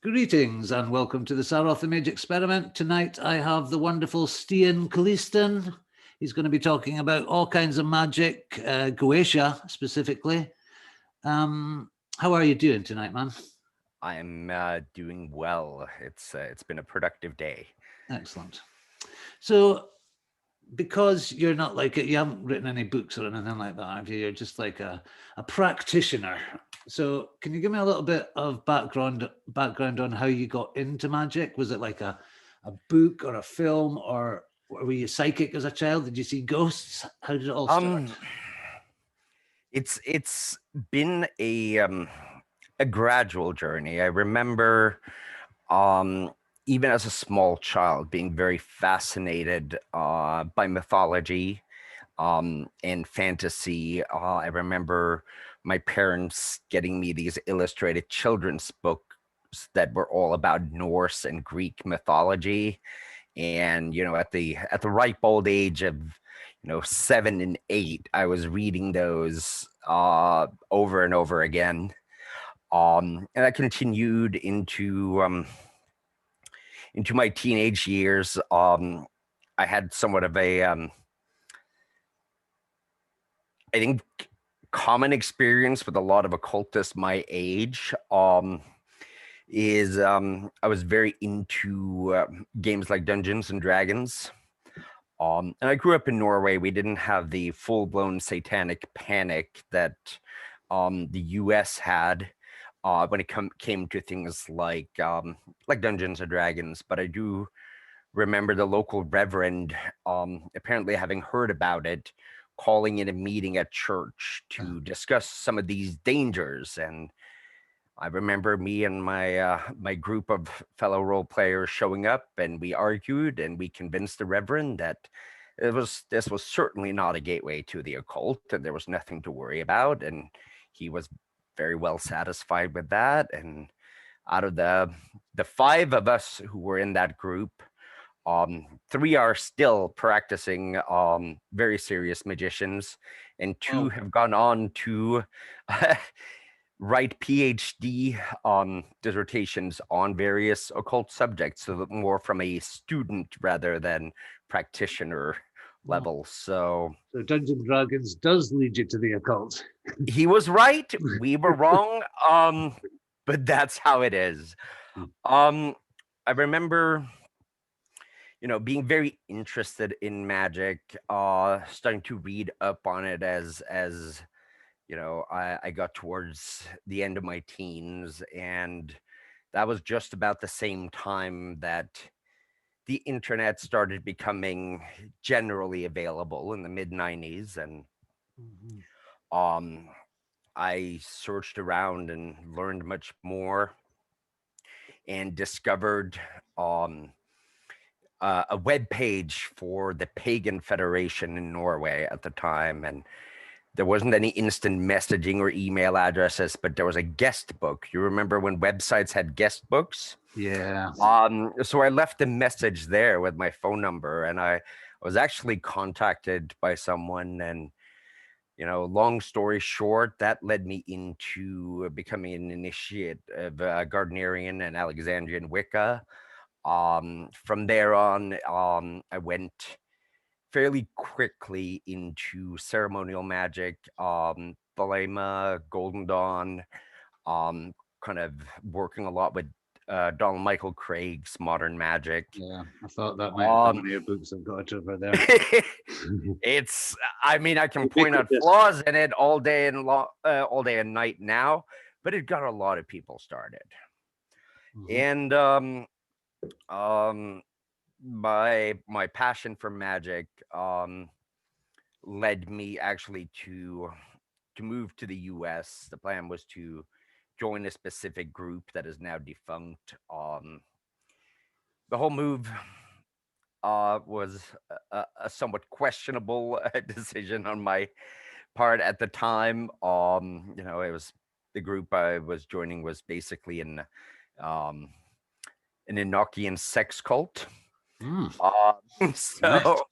Greetings and welcome to the Saroth the Mage Experiment. Tonight I have the wonderful Stian Kalliston. He's going to be talking about all kinds of magic, Goetia specifically. How are you doing tonight, man? I'm doing well. It's been a productive day. Excellent. So, because you're not like you haven't written any books or anything like that, have you? You're just like a practitioner. So, can you give me a little bit of background on how you got into magic? Was it like a book or a film, or were you psychic as a child? Did you see ghosts? How did it all start? It's been a gradual journey. I remember even as a small child being very fascinated by mythology and fantasy. I remember my parents getting me these illustrated children's books that were all about Norse and Greek mythology. And at the ripe old age of 7 and 8, I was reading those over and over again. And I continued into my teenage years. I had somewhat of a I think common experience with a lot of occultists my age. I was very into games like Dungeons and Dragons. And I grew up in Norway. We didn't have the full-blown satanic panic that the U.S. had when it came to things like Dungeons and Dragons. But I do remember the local reverend apparently having heard about it, calling in a meeting at church to discuss some of these dangers. And I remember me and my group of fellow role players showing up, and we argued, and we convinced the Reverend that this was certainly not a gateway to the occult, and there was nothing to worry about. And he was very well satisfied with that. And out of the 5 of us who were in that group, 3 are still practicing very serious magicians, and 2 have gone on to write PhD dissertations on various occult subjects, so more from a student rather than practitioner level. So Dungeons and Dragons does lead you to the occult. He was right. We were wrong. But that's how it is. I remember being very interested in magic, starting to read up on it as I got towards the end of my teens, and that was just about the same time that the internet started becoming generally available in the mid-90s. And I searched around and learned much more, and discovered a web page for the Pagan Federation in Norway at the time. And there wasn't any instant messaging or email addresses, but there was a guest book. You remember when websites had guest books? Yeah. So I left a message there with my phone number, and I was actually contacted by someone. And long story short, that led me into becoming an initiate of Gardnerian and Alexandrian Wicca. From there on, I went fairly quickly into ceremonial magic, Thelema, Golden Dawn, kind of working a lot with Donald Michael Craig's Modern Magic. Yeah, I thought that might be one of your books I've got over there. I can point out flaws in it all day and night now, but it got a lot of people started. And my passion for magic led me actually to move to the US. The plan was to join a specific group that is now defunct. The whole move was a somewhat questionable decision on my part at the time. It was the group I was joining was basically an Enochian sex cult. So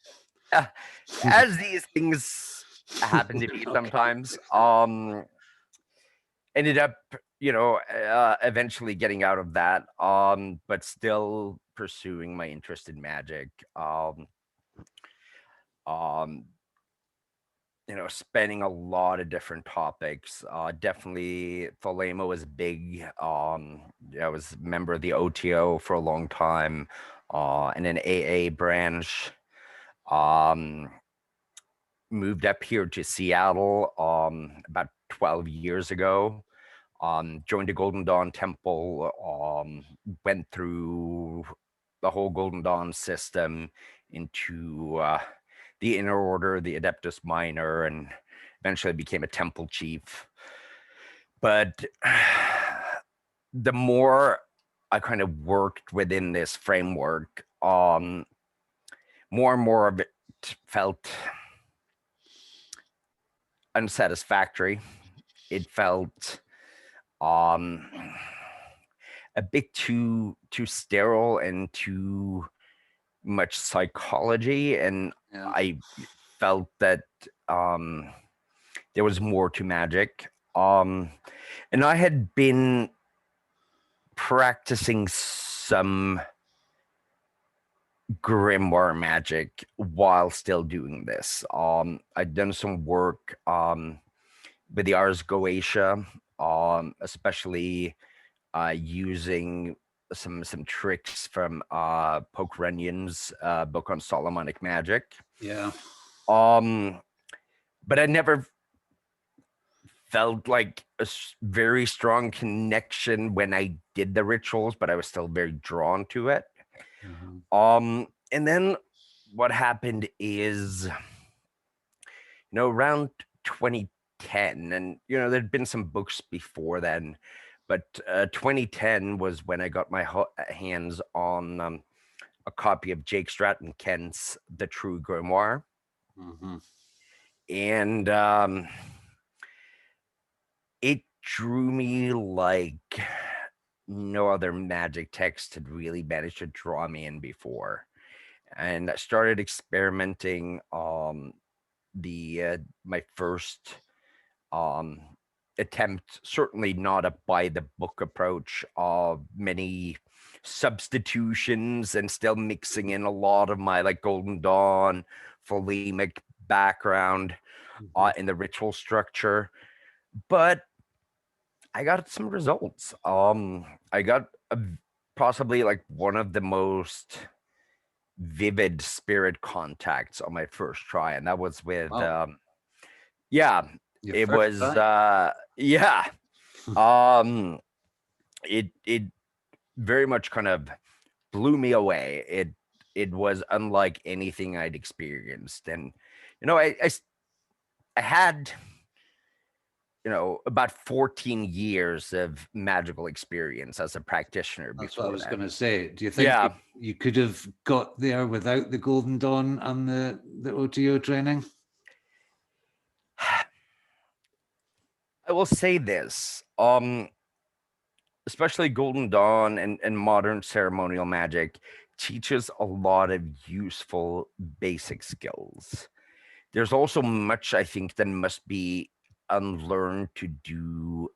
as these things happen to be sometimes, ended up, eventually getting out of that, but still pursuing my interest in magic. Um, spanning a lot of different topics. Definitely, Thelema was big. I was a member of the OTO for a long time, and an AA branch. Um, Moved up here to Seattle about 12 years ago. Joined the Golden Dawn Temple. Went through the whole Golden Dawn system into the Inner Order, the Adeptus Minor, and eventually became a temple chief. But the more I kind of worked within this framework, more and more of it felt unsatisfactory. It felt a bit too sterile and too much psychology, and I felt that there was more to magic. And I had been practicing some Grimoire magic while still doing this. I'd done some work with the Ars Goetia, especially using some tricks from Poke Runyon's book on Solomonic magic. Yeah. But I never felt like a very strong connection when I did the rituals, but I was still very drawn to it. And then what happened is, around 2010, and there'd been some books before then, but 2010 was when I got my hands on a copy of Jake Stratton Kent's The True Grimoire. And it drew me like no other magic text had really managed to draw me in before. And I started experimenting my first attempt, certainly not a by the book approach, of many substitutions and still mixing in a lot of my like Golden Dawn, Phalemic background in the ritual structure. But I got some results. I got possibly like one of the most vivid spirit contacts on my first try, and that was with it very much kind of blew me away. It was unlike anything I'd experienced, and I had about 14 years of magical experience as a practitioner. That's before what I was that. going to say. Do you think you could have got there without the Golden Dawn and the OTO training? I will say this, especially Golden Dawn and modern ceremonial magic teaches a lot of useful basic skills. There's also much, I think, that must be unlearned to do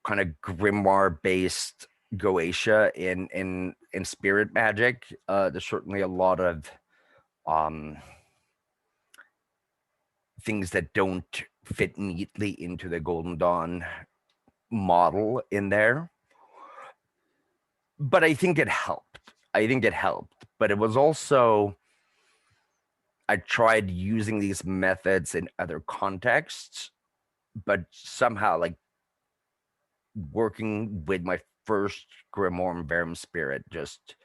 kind of grimoire based Goetia in spirit magic. There's certainly a lot of things that don't fit neatly into the Golden Dawn model in there. But I think it helped. But it was also, I tried using these methods in other contexts, but somehow like working with my first Grimoire and Verum spirit just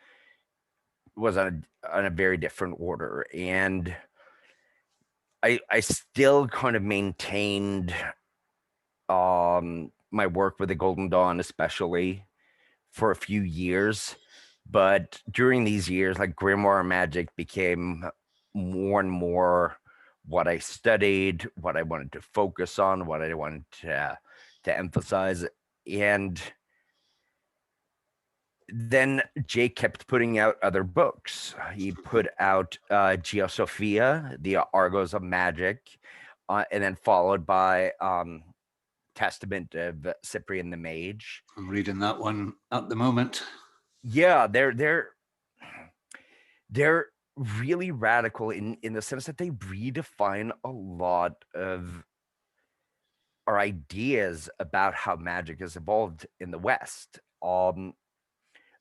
was on a very different order. And I still kind of maintained my work with the Golden Dawn, especially for a few years. But during these years, like Grimoire magic became more and more what I studied, what I wanted to focus on, what I wanted to emphasize. And then Jake kept putting out other books. He put out Geosophia, the Argos of Magic, and then followed by Testament of Cyprian the Mage. I'm reading that one at the moment. Yeah, they're really radical in the sense that they redefine a lot of our ideas about how magic has evolved in the West.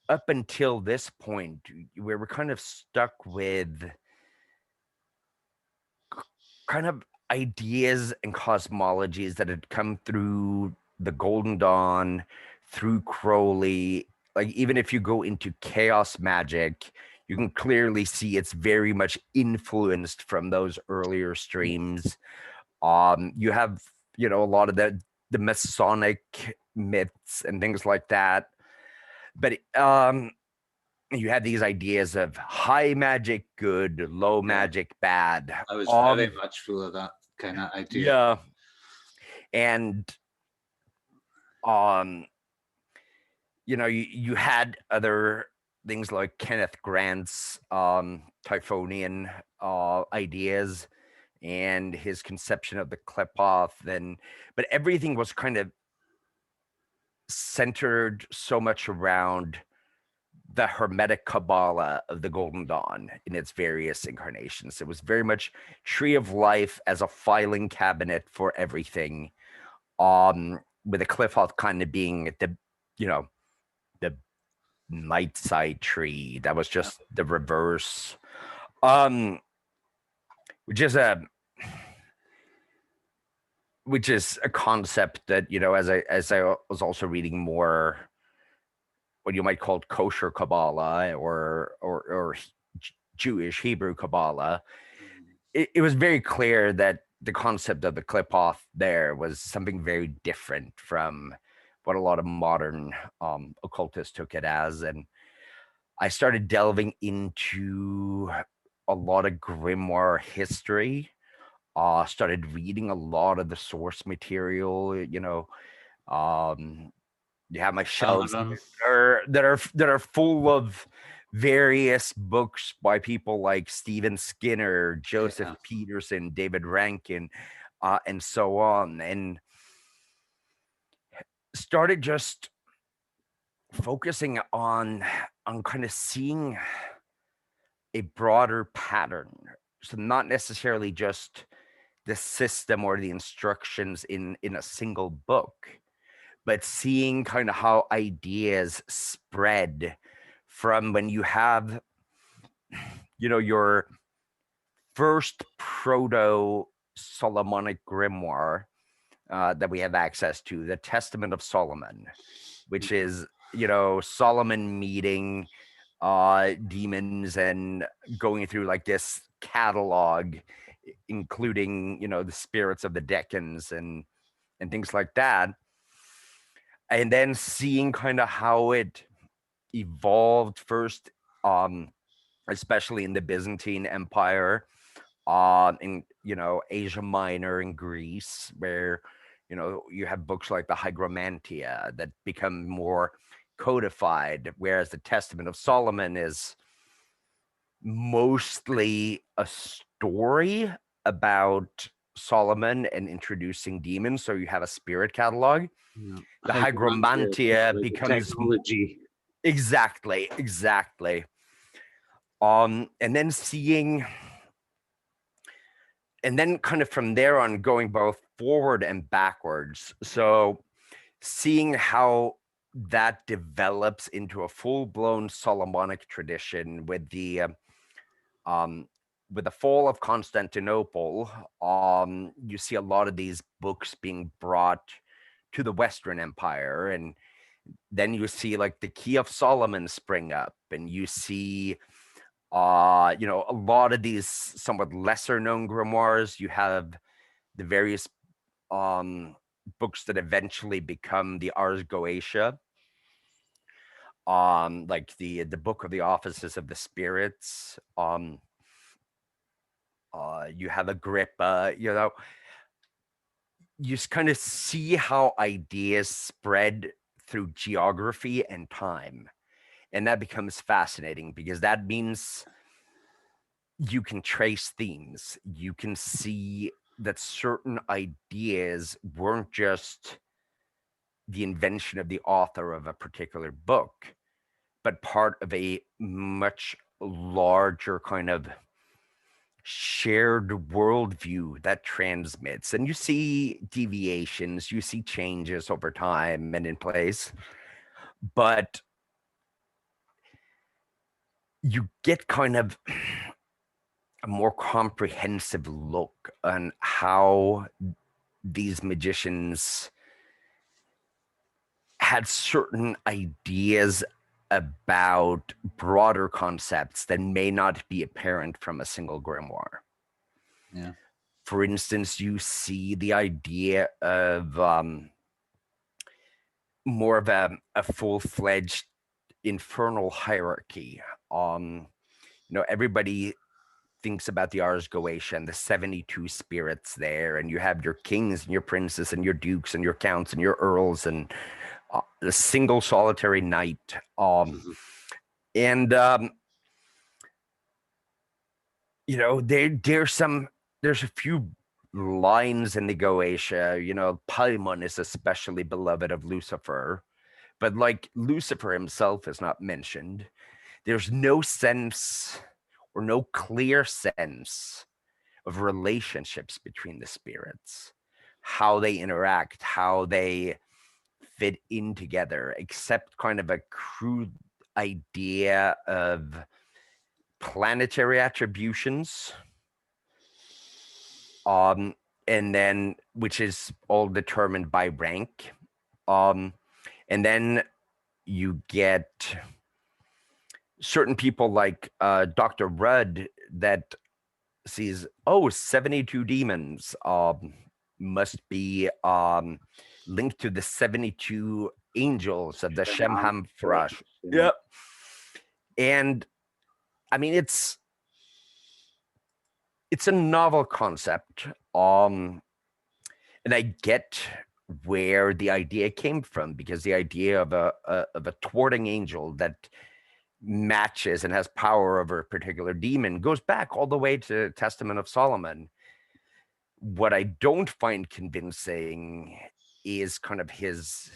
Up until this point, we were kind of stuck with kind of ideas and cosmologies that had come through the Golden Dawn, through Crowley. Like, even if you go into chaos magic, you can clearly see it's very much influenced from those earlier streams. You have, a lot of the Masonic myths and things like that. But you had these ideas of high magic good, low magic bad. I was very much full of that kind of idea. Yeah. And you had other things like Kenneth Grant's Typhonian ideas and his conception of the Qliphoth, but everything was kind of centered so much around the Hermetic Kabbalah of the Golden Dawn in its various incarnations. It was very much Tree of Life as a filing cabinet for everything, with the Qliphoth kind of being the night side tree that was just the reverse, which is a concept that, as I was also reading more what you might call kosher Kabbalah or Jewish Hebrew Kabbalah, it was very clear that the concept of the Qliphoth there was something very different from what a lot of modern occultists took it as. And I started delving into a lot of grimoire history, started reading a lot of the source material. You have my shelves that are full of various books by people like Stephen Skinner, Joseph Peterson, David Rankin, and so on, and started just focusing on kind of seeing a broader pattern. So not necessarily just the system or the instructions in a single book, but seeing kind of how ideas spread from when you have, your first proto Solomonic grimoire that we have access to, the Testament of Solomon, which is, Solomon meeting demons and going through like this catalog, including, the spirits of the Decans and things like that. And then seeing kind of how it evolved first, especially in the Byzantine Empire, in Asia Minor and Greece, where you have books like the Hygromantia that become more codified, whereas the Testament of Solomon is mostly a story about Solomon and introducing demons. So you have a spirit catalog. The Hygromantia becomes technology. Exactly. And then kind of from there on going both forward and backwards. So seeing how that develops into a full-blown Solomonic tradition with the fall of Constantinople, you see a lot of these books being brought to the Western Empire, and then you see like the Key of Solomon spring up, and you see a lot of these somewhat lesser known grimoires. You have the various books that eventually become the Ars Goetia, like the Book of the Offices of the Spirits. You have Agrippa. You just kind of see how ideas spread through geography and time, and that becomes fascinating because that means you can trace themes. You can see that certain ideas weren't just the invention of the author of a particular book, but part of a much larger kind of shared worldview that transmits. And you see deviations, you see changes over time and in place, but you get kind of a more comprehensive look on how these magicians had certain ideas about broader concepts that may not be apparent from a single grimoire. Yeah. For instance, you see the idea of more of a full-fledged infernal hierarchy. Everybody thinks about the Ars Goetia and the 72 spirits there, and you have your kings and your princes and your dukes and your counts and your earls and the single solitary knight. And there's a few lines in the Goetia. Paimon is especially beloved of Lucifer, but like Lucifer himself is not mentioned. There's no sense or no clear sense of relationships between the spirits, how they interact, how they fit in together, except kind of a crude idea of planetary attributions, and then which is all determined by rank, and then you get certain people like Dr. Rudd that sees 72 demons must be linked to the 72 angels of the Shemham Farash. Yep. And I mean, it's a novel concept. And I get where the idea came from, because the idea of a thwarting angel that matches and has power over a particular demon goes back all the way to Testament of Solomon. What I don't find convincing is kind of his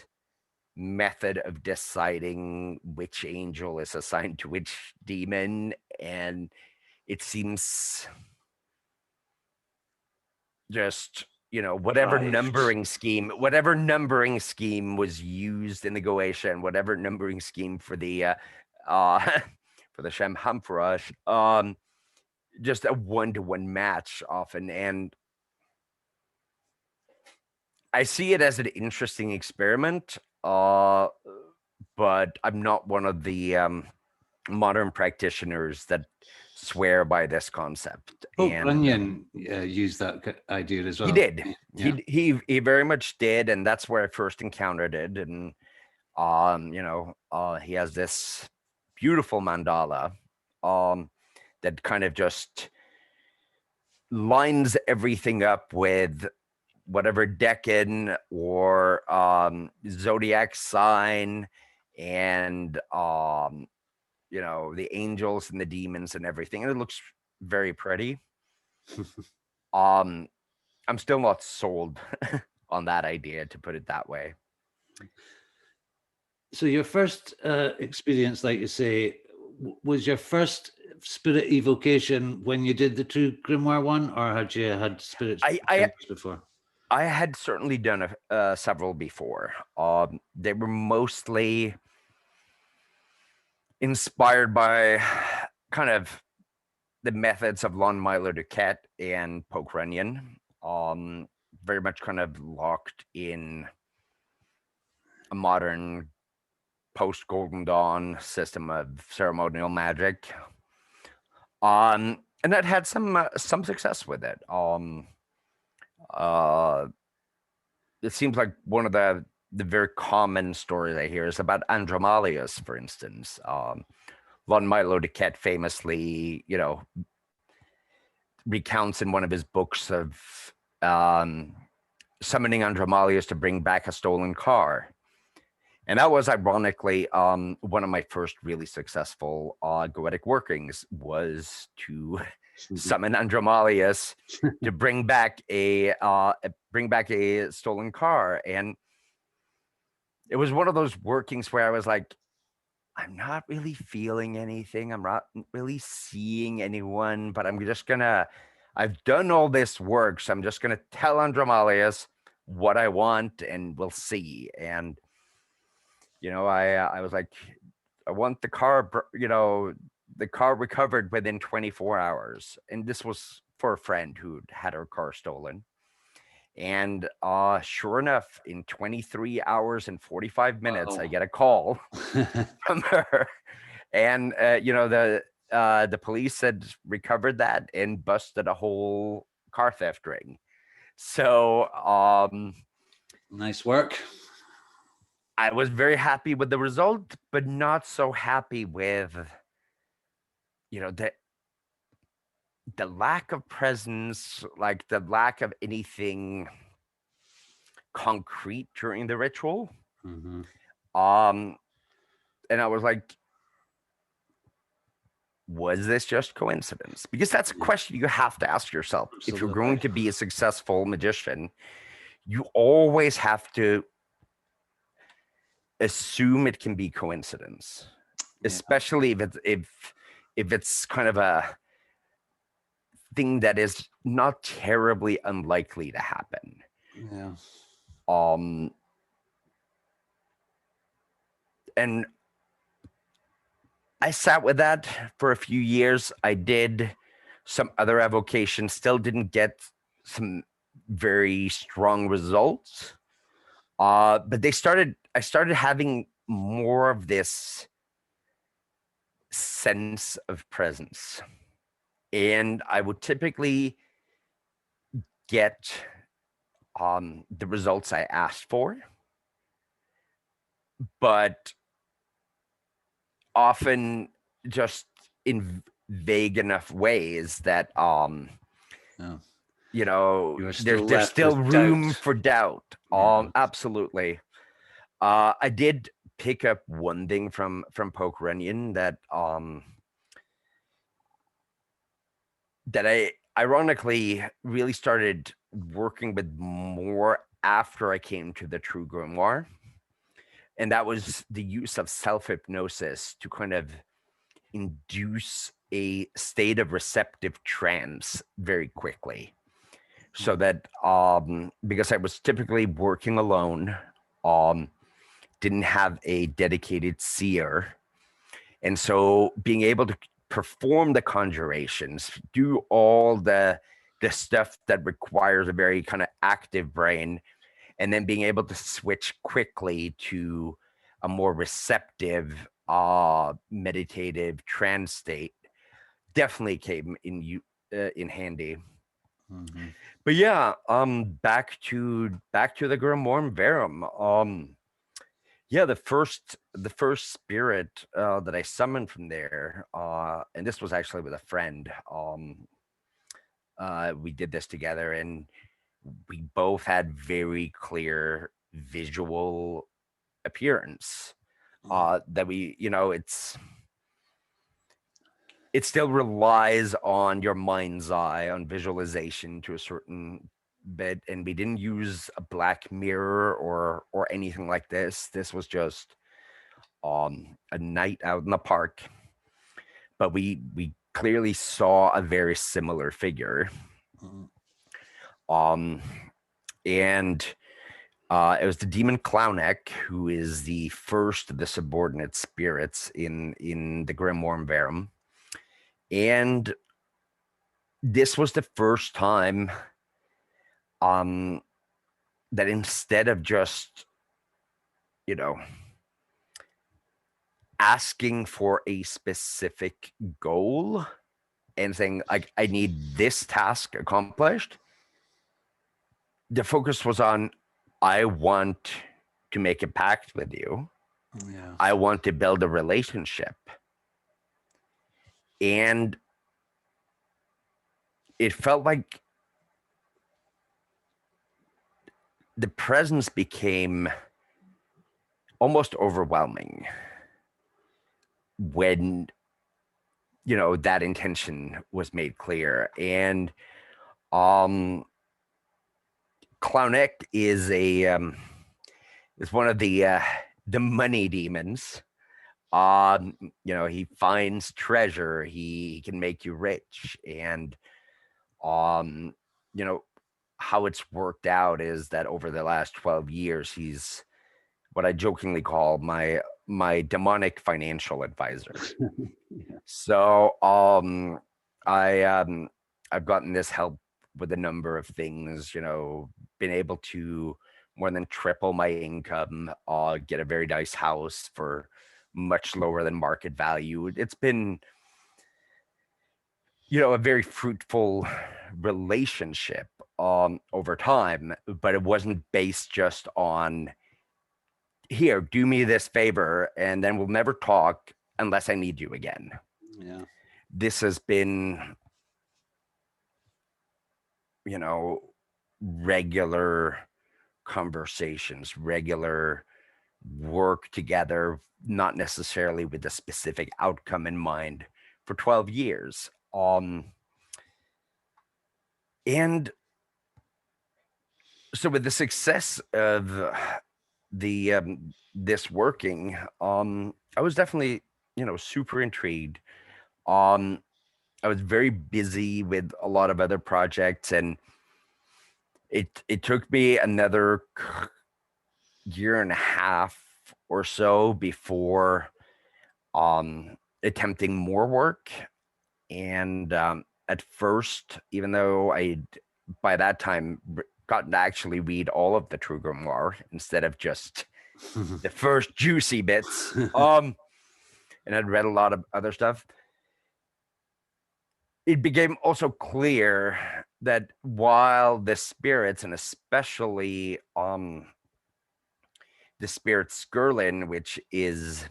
method of deciding which angel is assigned to which demon, and it seems just whatever numbering scheme was used in the Goetia, and whatever numbering scheme for the for the Shem Hamfarash, just a 1-to-1 match often. And I see it as an interesting experiment, but I'm not one of the modern practitioners that swear by this concept. Runyon used that idea as well. He did. Yeah. He very much did, and that's where I first encountered it. And he has this beautiful mandala that kind of just lines everything up with whatever decan or zodiac sign, and the angels and the demons and everything, and it looks very pretty. I'm still not sold on that idea, to put it that way. So your first experience, like you say, was your first spirit evocation when you did the True Grimoire one, or had you had spirits before? I had certainly done several before. They were mostly inspired by kind of the methods of Lon Milo Duquette and Poke Runyon. Very much kind of locked in a modern post Golden Dawn system of ceremonial magic. And that had some success with it. It seems like one of the very common stories I hear is about Andromalius, for instance. Lon Milo Duquette famously, recounts in one of his books of summoning Andromalius to bring back a stolen car. And that was ironically one of my first really successful goetic workings, was to summon Andromalius to bring back a stolen car. And it was one of those workings where I was like, I'm not really feeling anything. I'm not really seeing anyone, but I've done all this work, so I'm just gonna tell Andromalius what I want, and we'll see. And I was like, I want the car, the car recovered within 24 hours. And this was for a friend who had her car stolen. And sure enough, in 23 hours and 45 minutes, I get a call from her. And, the police had recovered that and busted a whole car theft ring. So nice work. I was very happy with the result, but not so happy with, the lack of presence, like the lack of anything concrete during the ritual. Mm-hmm. And I was like, was this just coincidence? Because that's a question you have to ask yourself. Absolutely. If you're going to be a successful magician, you always have to assume it can be coincidence, especially if it's kind of a thing that is not terribly unlikely to happen. Yeah. And I sat with that for a few years. I did some other evocations, still didn't get some very strong results. But I started having more of this sense of presence. And I would typically get the results I asked for, but often just in vague enough ways that there's still room for doubt. Absolutely. I did pick up one thing from Poker Onion that I ironically really started working with more after I came to the True Grimoire. And that was the use of self-hypnosis to kind of induce a state of receptive trance very quickly. So that because I was typically working alone, didn't have a dedicated seer. And so being able to perform the conjurations, do all the stuff that requires a very kind of active brain, and then being able to switch quickly to a more receptive, meditative trance state definitely came in handy. Mm-hmm. But yeah, back to the Grimoire Verum. Yeah, the first spirit that I summoned from there, and this was actually with a friend. We did this together, and we both had very clear visual appearance. That it still relies on your mind's eye, on visualization to a certain bit, and we didn't use a black mirror or anything like this. This was just a night out in the park, but we clearly saw a very similar figure. And it was the demon Clownek, who is the first of the subordinate spirits in the Grimoire Verum. And this was the first time that instead of just, asking for a specific goal and saying, like, I need this task accomplished, the focus was on, I want to make a pact with you. Yeah. I want to build a relationship. And it felt like the presence became almost overwhelming when that intention was made clear. And Clownek is is one of the money demons. He finds treasure, he can make you rich. And how it's worked out is that over the last 12 years, he's what I jokingly call my demonic financial advisor. Yeah. So I've gotten this help with a number of things, been able to more than triple my income, get a very nice house for much lower than market value. It's been a very fruitful relationship over time, but it wasn't based just on, here, do me this favor and then we'll never talk unless I need you again. Yeah. This has been regular conversations, regular work together, not necessarily with a specific outcome in mind, for 12 years. And so with the success of this working, I was definitely, super intrigued. I was very busy with a lot of other projects, and it took me another year and a half or so before attempting more work. And at first, even though I by that time gotten to actually read all of the True Grimoire instead of just the first juicy bits, and I'd read a lot of other stuff, it became also clear that while the spirits, and especially the spirit Skirlin, which is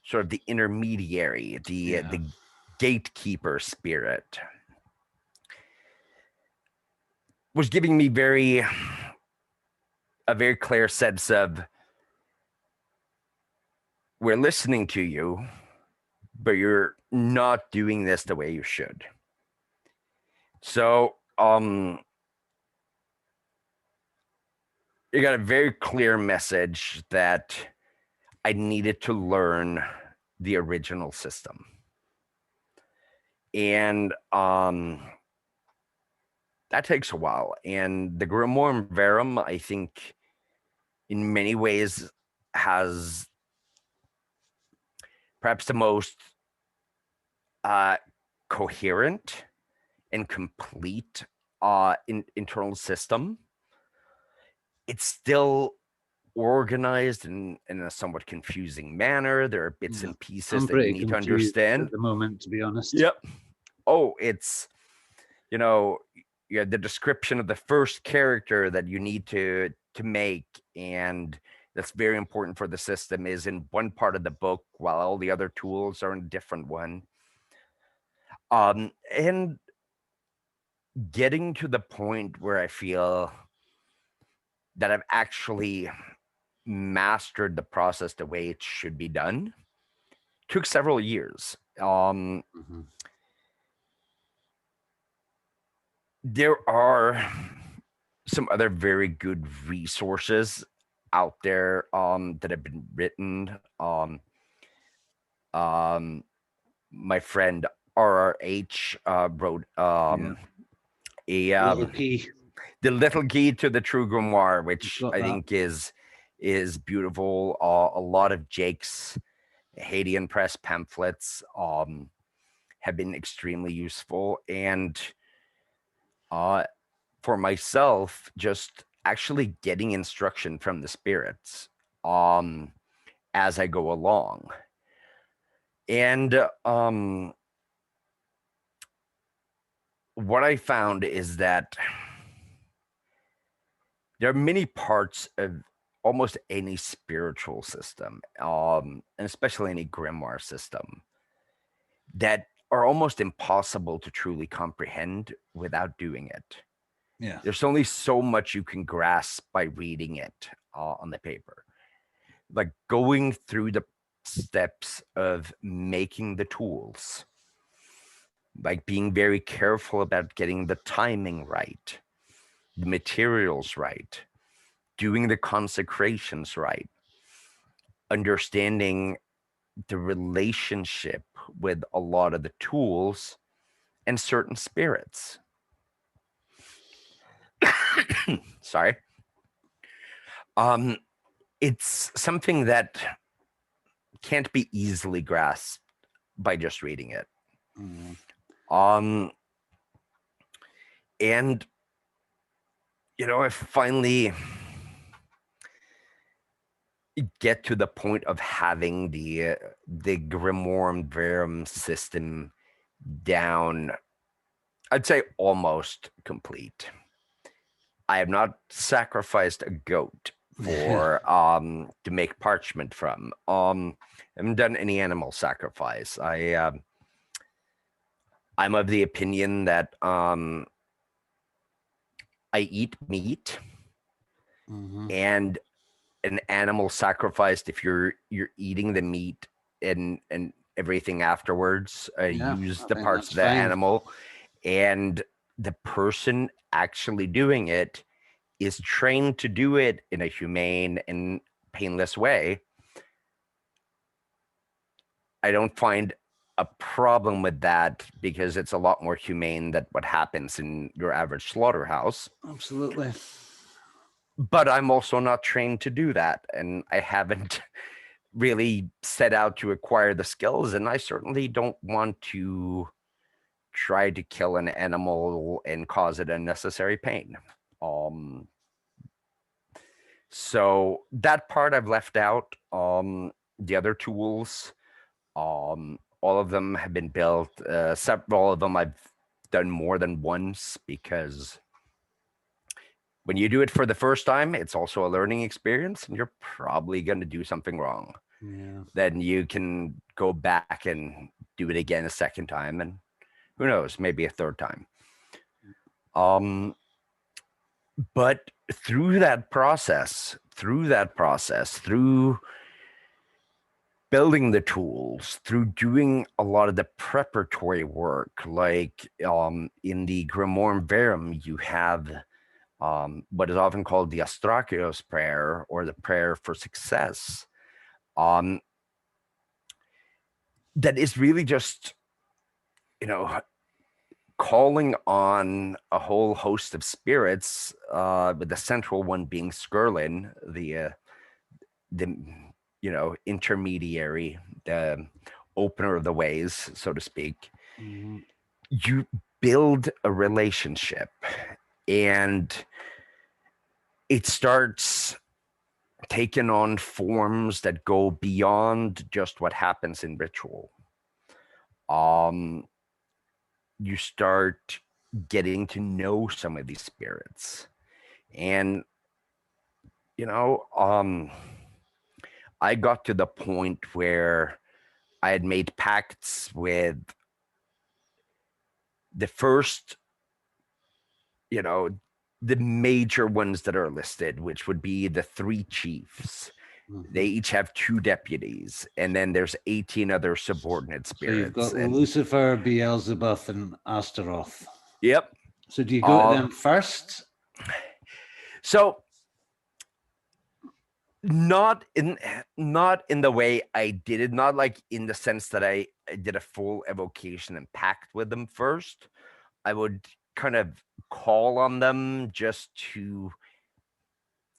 sort of the intermediary, the gatekeeper spirit, was giving me a very clear sense of, we're listening to you, but you're not doing this the way you should. So you got a very clear message that I needed to learn the original system. And that takes a while. And the Grimoirum Verum, I think, in many ways has perhaps the most coherent and complete internal system. It's still organized in a somewhat confusing manner. There are bits and pieces that you need to understand at the moment, to be honest. Yep. Oh, it's you have the description of the first character that you need to make, and that's very important for the system, is in one part of the book, while all the other tools are in a different one. And getting to the point where I feel that I've actually mastered the process the way it should be done took several years. There are some other very good resources out there that have been written. My friend RRH wrote the little key to the True Grimoire, which I think is beautiful. A lot of Jake's Hadean Press pamphlets have been extremely useful. And for myself, just actually getting instruction from the spirits as I go along. And what I found is that there are many parts of almost any spiritual system, and especially any grimoire system, that are almost impossible to truly comprehend without doing it. Yeah. There's only so much you can grasp by reading it on the paper. Like going through the steps of making the tools, like being very careful about getting the timing right, the materials right, doing the consecrations right, understanding the relationship with a lot of the tools and certain spirits. Sorry. It's something that can't be easily grasped by just reading it. And I finally get to the point of having the Grimoire Verum system down, I'd say almost complete. I have not sacrificed a goat for to make parchment from. I haven't done any animal sacrifice. I'm of the opinion that I eat meat, and an animal sacrificed, if you're eating the meat and everything afterwards, use the parts of the animal, and the person actually doing it is trained to do it in a humane and painless way, I don't find a problem with that, because it's a lot more humane than what happens in your average slaughterhouse. Absolutely. But I'm also not trained to do that, and I haven't really set out to acquire the skills, and I certainly don't want to try to kill an animal and cause it unnecessary pain. So that part I've left out. The other tools, all of them have been built. Several of them I've done more than once, because when you do it for the first time, it's also a learning experience, and you're probably going to do something wrong. Yeah. Then you can go back and do it again a second time, and who knows, maybe a third time. But through that process, through building the tools, through doing a lot of the preparatory work, like in the Grimoire Verum, you have what is often called the Astrakios prayer, or the prayer for success. That is really just, calling on a whole host of spirits, with the central one being Skirlin, the intermediary, the opener of the ways, so to speak. You build a relationship, and it starts taking on forms that go beyond just what happens in ritual. You start getting to know some of these spirits, and I got to the point where I had made pacts with the first, the major ones that are listed, which would be the 3 chiefs. They each have 2 deputies, and then there's 18 other subordinate spirits. So you've got Lucifer, Beelzebub, and Astaroth. Yep. So do you go to them first? So not in the way I did it, not like in the sense that I did a full evocation and pact with them first. I would kind of call on them just to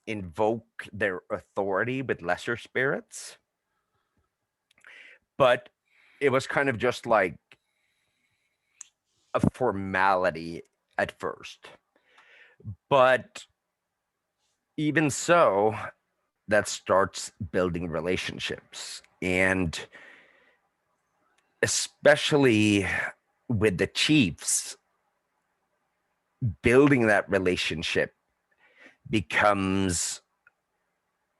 invoke their authority with lesser spirits. But it was kind of just like a formality at first. But even so, that starts building relationships. And especially with the chiefs, building that relationship becomes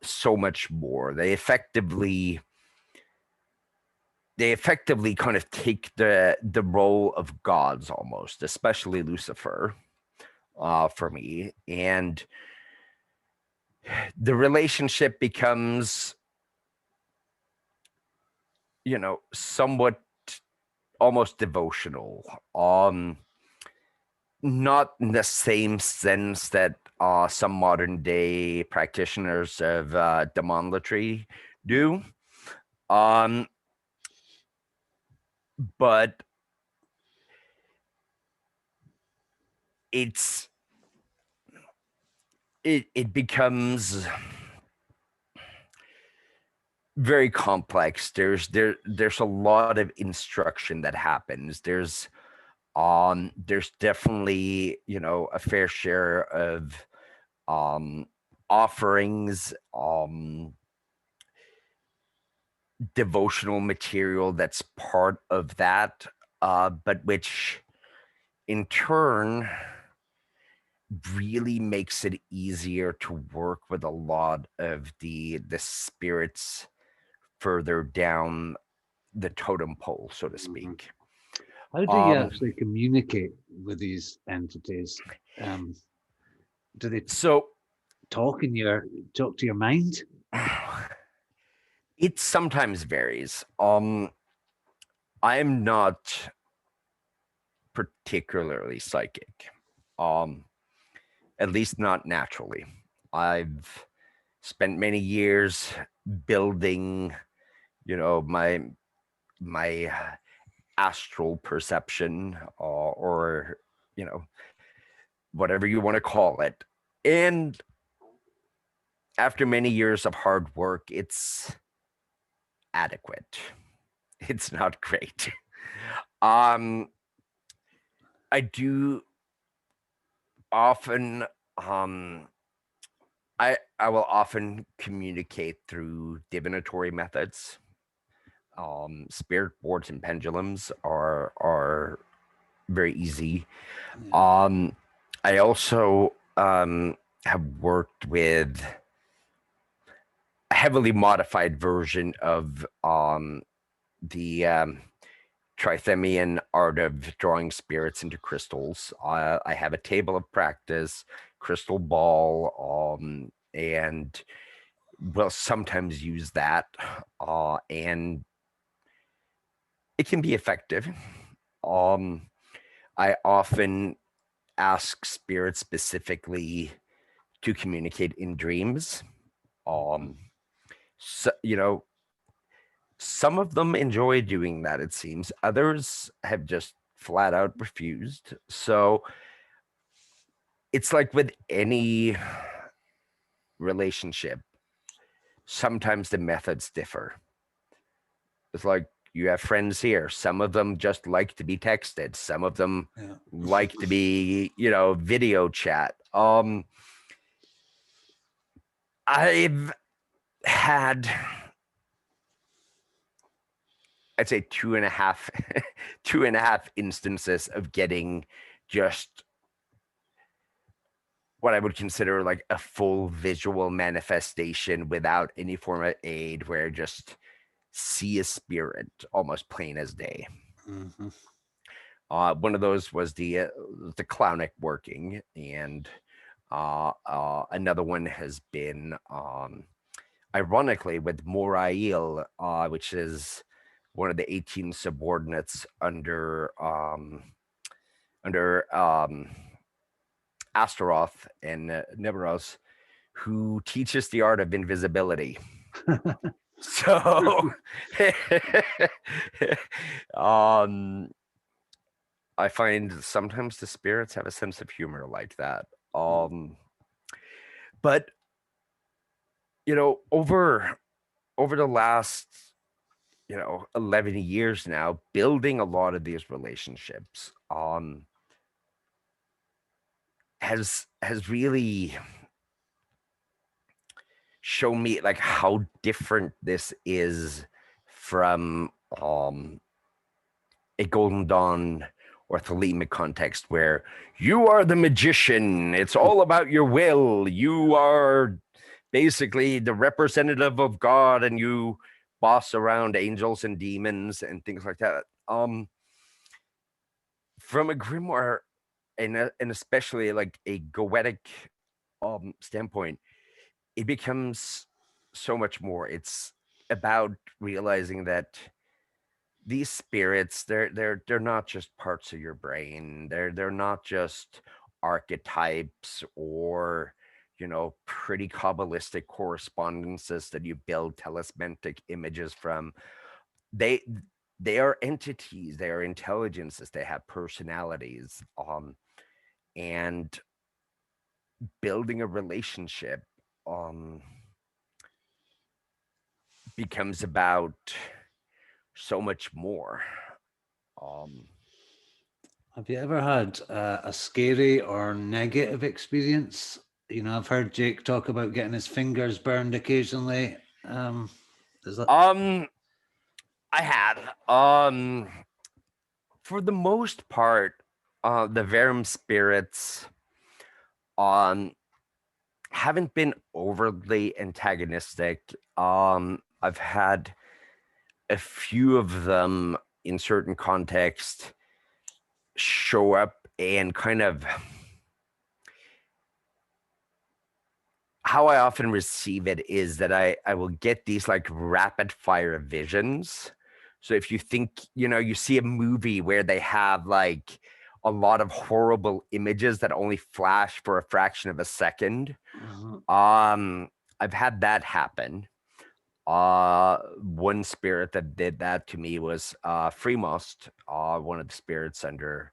so much more. They effectively kind of take the role of gods almost, especially Lucifer, for me. And the relationship becomes, somewhat almost devotional. Not in the same sense that some modern day practitioners of demolatry do. But it becomes very complex. There's a lot of instruction that happens. There's definitely, you know, a fair share of offerings, devotional material that's part of that, but which in turn really makes it easier to work with a lot of the spirits further down the totem pole, so to speak. How do you actually communicate with these entities? Do they talk to your mind? It sometimes varies. I am not particularly psychic, at least not naturally. I've spent many years building, you know, my astral perception, or you know, whatever you want to call it. And after many years of hard work, it's adequate. It's not great. I do often I will often communicate through divinatory methods. Spirit boards and pendulums are very easy. I also have worked with a heavily modified version of the Trithemian art of drawing spirits into crystals. I have a table of practice, crystal ball, and will sometimes use that, and it can be effective. I often ask spirits specifically to communicate in dreams. So, you know, some of them enjoy doing that, it seems. Others have just flat out refused. So it's like with any relationship, sometimes the methods differ. It's like you have friends here. Some of them just like to be texted. Some of them like to be, you know, video chat. I've had, I'd say 2.5 instances of getting just what I would consider like a full visual manifestation without any form of aid, where I just see a spirit almost plain as day. One of those was the clownic working, and another one has been ironically with Morail, which is one of the 18 subordinates under Astaroth and Nibiros, who teaches the art of invisibility. So I find sometimes the spirits have a sense of humor like that. But you know, over the last, you know, 11 years now, building a lot of these relationships has really shown me like how different this is from a Golden Dawn or Thelemic context, where you are the magician. It's all about your will. You are basically the representative of God, and you boss around angels and demons and things like that. From a grimoire, and especially like a goetic standpoint, it becomes so much more. It's about realizing that these spirits, they're not just parts of your brain. They're not just archetypes or pretty kabbalistic correspondences that you build talismanic images from. They they are entities. They are intelligences. They have personalities. And building a relationship um becomes about so much more. um Have you ever had a scary or negative experience? I've heard Jake talk about getting his fingers burned occasionally. Is that um I have. For the most part, the Verum spirits um haven't been overly antagonistic. I've had a few of them in certain contexts show up and kind of how I often receive it is that I will get these like rapid fire visions. So if you think, you see a movie where they have like a lot of horrible images that only flash for a fraction of a second, I've had that happen. One spirit that did that to me was Freemost, one of the spirits he's the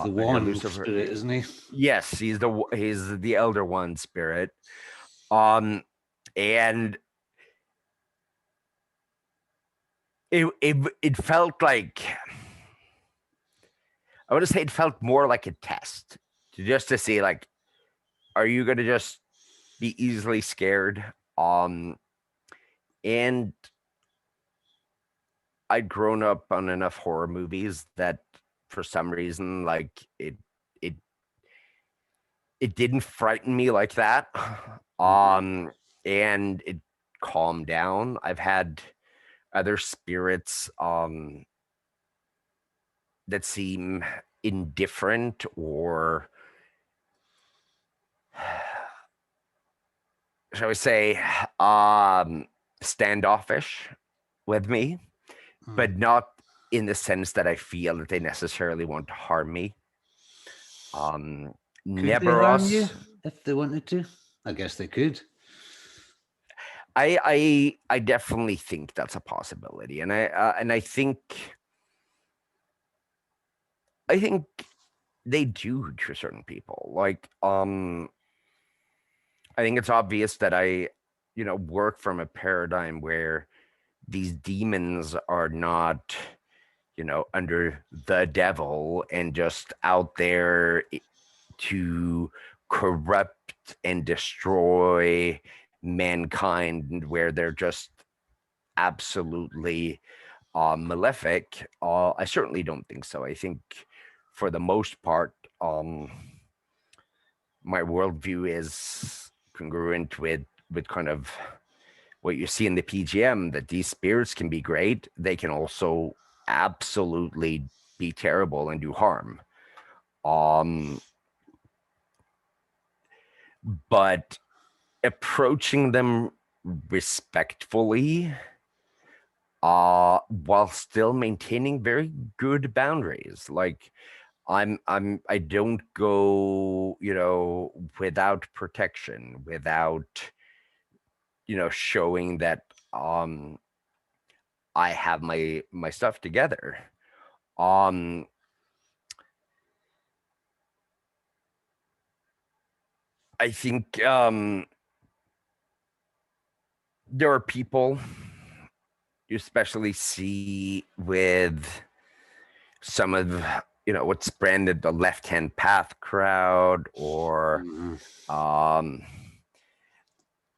under wand Lucifer. spirit, isn't he? Yes, he's the elder one spirit. Um, and it felt like, I want to say it felt more like a test to see like, are you gonna just be easily scared? And I'd grown up on enough horror movies that for some reason like it it didn't frighten me like that. And it calmed down. I've had other spirits that seem indifferent or shall we say standoffish with me, but not in the sense that I feel that they necessarily want to harm me. Could they harm you Neberos, if they wanted to? I guess they could. I definitely think that's a possibility, and I think they do to certain people. Like, I think it's obvious that I, work from a paradigm where these demons are not, under the devil and just out there to corrupt and destroy mankind, where they're just absolutely malefic. I certainly don't think so. I think for the most part, my worldview is congruent with kind of what you see in the PGM, that these spirits can be great. They can also absolutely be terrible and do harm. But approaching them respectfully, while still maintaining very good boundaries. Like, I don't go, without protection, without, showing that I have my stuff together. Um I think there are people you especially see with some of what's branded the left hand path crowd, or um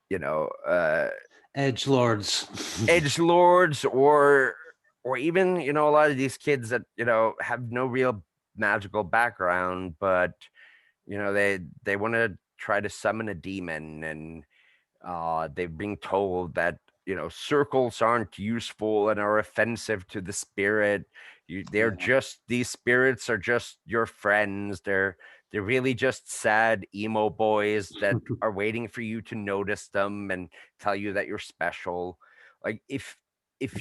you know uh Edge lords. edge lords, or even a lot of these kids that have no real magical background, but they want to try to summon a demon, and they're being told that circles aren't useful and are offensive to the spirit. They're Yeah. just, these spirits are just your friends. They're really just sad emo boys that are waiting for you to notice them and tell you that you're special. Like, if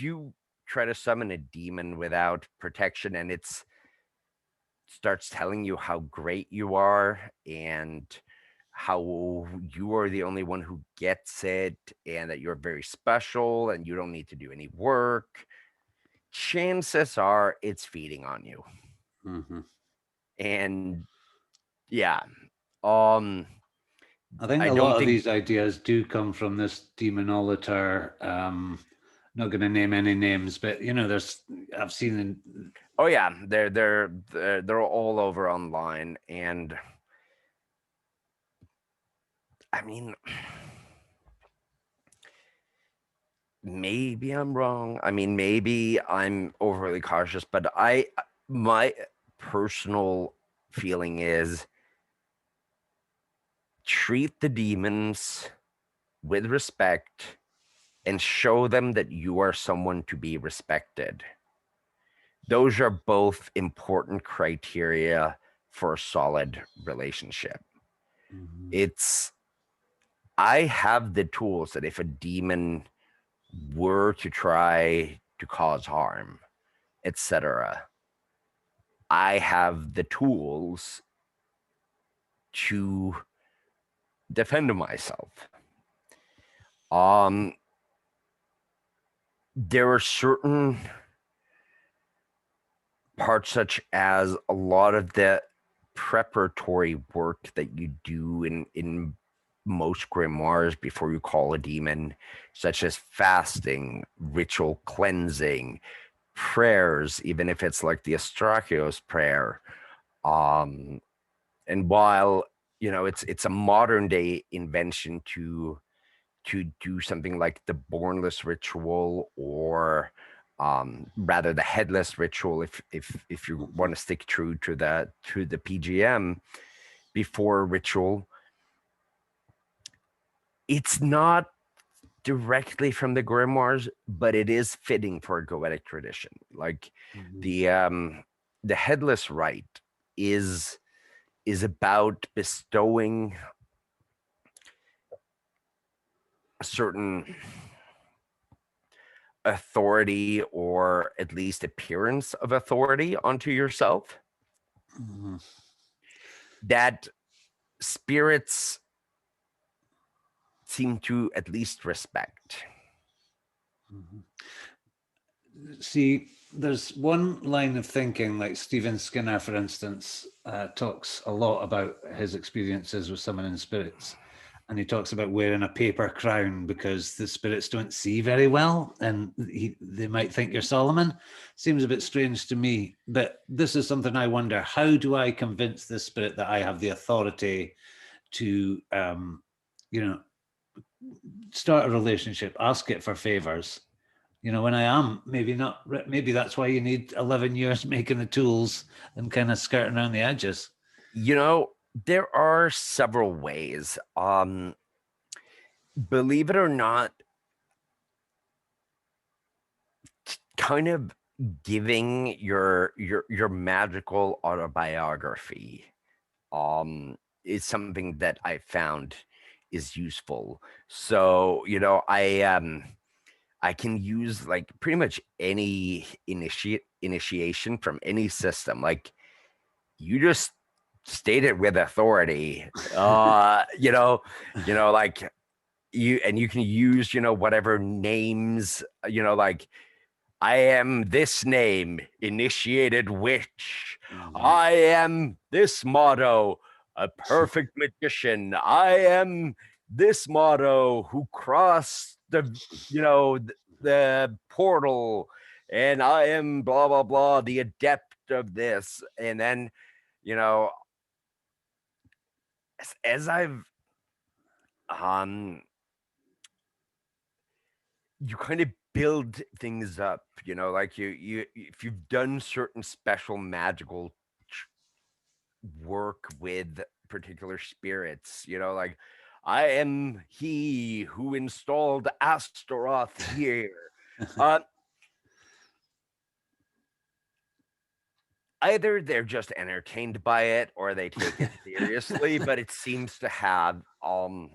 you try to summon a demon without protection, and it's starts telling you how great you are and how you are the only one who gets it, and that you're very special and you don't need to do any work, chances are it's feeding on you. Mm-hmm. And yeah, um I think I a don't lot of think. these ideas do come from this demonolator. Not going to name any names, but there's I've seen Oh yeah, they're all over online, and I mean, maybe I'm wrong. I mean, maybe I'm overly cautious, but my personal feeling is treat the demons with respect and show them that you are someone to be respected. Those are both important criteria for a solid relationship. Mhm. It's I have the tools that if a demon were to try to cause harm, etc., I have the tools to defend myself. Um, there are certain parts, such as a lot of the preparatory work that you do in most grimoires before you call a demon, such as fasting, ritual cleansing, prayers, even if it's like the Astrakios prayer. Um, and while it's a modern day invention to do something like the bornless ritual, or rather the headless ritual, if you Mhm. want to stick true to the PGM before ritual, it's not directly from the grimoires, but it is fitting for a Goetic tradition. Like Mhm. the headless rite is about bestowing a certain authority, or at least appearance of authority, onto yourself Mhm. that spirits seem to at least respect. Mhm. See, there's one line of thinking, like Stephen Skinner, for instance, talks a lot about his experiences with summoning spirits. And he talks about wearing a paper crown because the spirits don't see very well and they might think you're Solomon. Seems a bit strange to me, but this is something I wonder. How do I convince this spirit that I have the authority to, you know, start a relationship, ask it for favors? When I am maybe not, maybe that's why you need 11 years making the tools and kind of skirting around the edges. You know, there are several ways. Believe it or not, kind of giving your magical autobiography is something that I found is useful. So, I can use like pretty much any initiation from any system. Like, you just state it with authority. Like you can use, whatever names, like, I am this name, initiated witch. Mhm. I am this motto, a perfect magician. I am this motto, who crossed the portal, and I am blah blah blah, the adept of this. And then, you know, as I've um you kind of build things up, like you if you've done certain special magical work with particular spirits, like, I am he who installed Astaroth here. uh Either they're just entertained by it or they take it seriously, but it seems to have a